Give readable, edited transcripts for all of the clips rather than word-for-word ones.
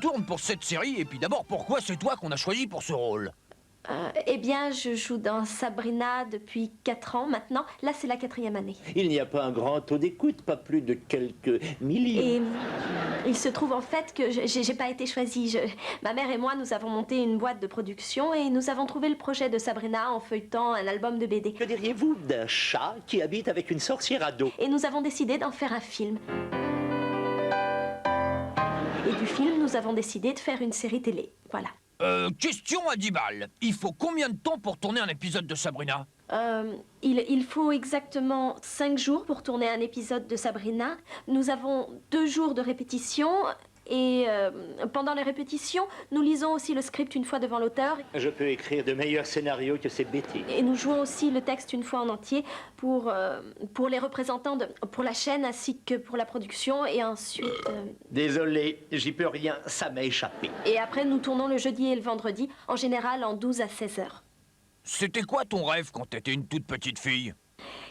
tournes pour cette série? Et puis d'abord, pourquoi c'est toi qu'on a choisi pour ce rôle? Eh bien, je joue dans Sabrina depuis 4 ans maintenant. Là, c'est la 4e année. Il n'y a pas un grand taux d'écoute, pas plus de quelques millions. Et il se trouve en fait que j'ai pas été choisie. Ma mère et moi, nous avons monté une boîte de production et nous avons trouvé le projet de Sabrina en feuilletant un album de BD. Que diriez-vous d'un chat qui habite avec une sorcière à dos? Et nous avons décidé d'en faire un film. Et du film, nous avons décidé de faire une série télé. Voilà. Question à 10 balles. Il faut combien de temps pour tourner un épisode de Sabrina? Il faut exactement 5 jours pour tourner un épisode de Sabrina. Nous avons 2 jours de répétition. Et pendant les répétitions, nous lisons aussi le script une fois devant l'auteur. Je peux écrire de meilleurs scénarios que ces bêtises. Et nous jouons aussi le texte une fois en entier pour les représentants, pour la chaîne ainsi que pour la production. Et ensuite... Désolé, j'y peux rien, ça m'a échappé. Et après, nous tournons le jeudi et le vendredi, en général en 12 à 16 heures. C'était quoi ton rêve quand t'étais une toute petite fille?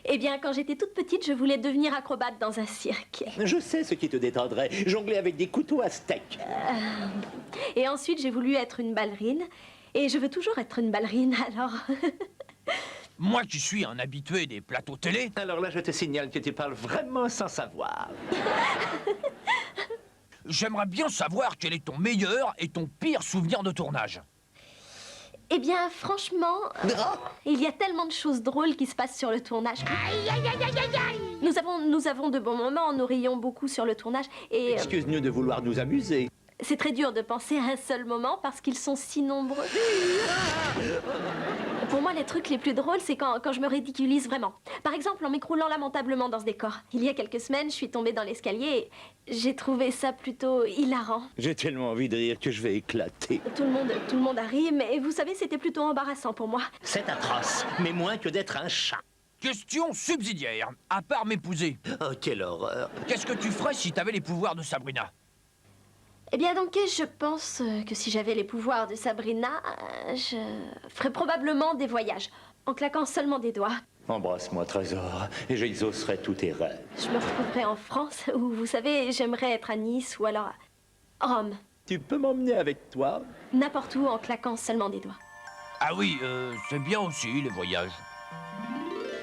Eh bien, quand j'étais toute petite, je voulais devenir acrobate dans un cirque. Je sais ce qui te détendrait, jongler avec des couteaux à steak. Et ensuite, j'ai voulu être une ballerine. Et je veux toujours être une ballerine, alors... Moi qui suis un habitué des plateaux télé... Alors là, je te signale que tu parles vraiment sans savoir. J'aimerais bien savoir quel est ton meilleur et ton pire souvenir de tournage. Eh bien, franchement, il y a tellement de choses drôles qui se passent sur le tournage. Nous avons de bons moments, nous rions beaucoup sur le tournage et... Excuse-nous de vouloir nous amuser. C'est très dur de penser à un seul moment parce qu'ils sont si nombreux. Pour moi, les trucs les plus drôles, c'est quand je me ridiculise vraiment. Par exemple, en m'écroulant lamentablement dans ce décor. Il y a quelques semaines, je suis tombée dans l'escalier et j'ai trouvé ça plutôt hilarant. J'ai tellement envie de rire que je vais éclater. Tout le monde a ri, mais vous savez, c'était plutôt embarrassant pour moi. C'est atroce, mais moins que d'être un chat. Question subsidiaire. À part m'épouser, Oh, quelle horreur. qu'est-ce que tu ferais si t'avais les pouvoirs de Sabrina? Eh bien, donc, je pense que si j'avais les pouvoirs de Sabrina, je ferais probablement des voyages, en claquant seulement des doigts. Embrasse-moi, trésor, et j'exaucerai tous tes rêves. Je me retrouverais en France, où, vous savez, j'aimerais être à Nice ou alors à Rome. Tu peux m'emmener avec toi? N'importe où en claquant seulement des doigts. Ah oui, c'est bien aussi, les voyages.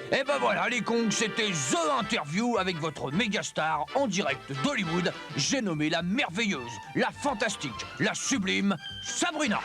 Et ben voilà, les Kongs, c'était THE Interview avec votre méga star en direct d'Hollywood. J'ai nommé la merveilleuse, la fantastique, la sublime Sabrina.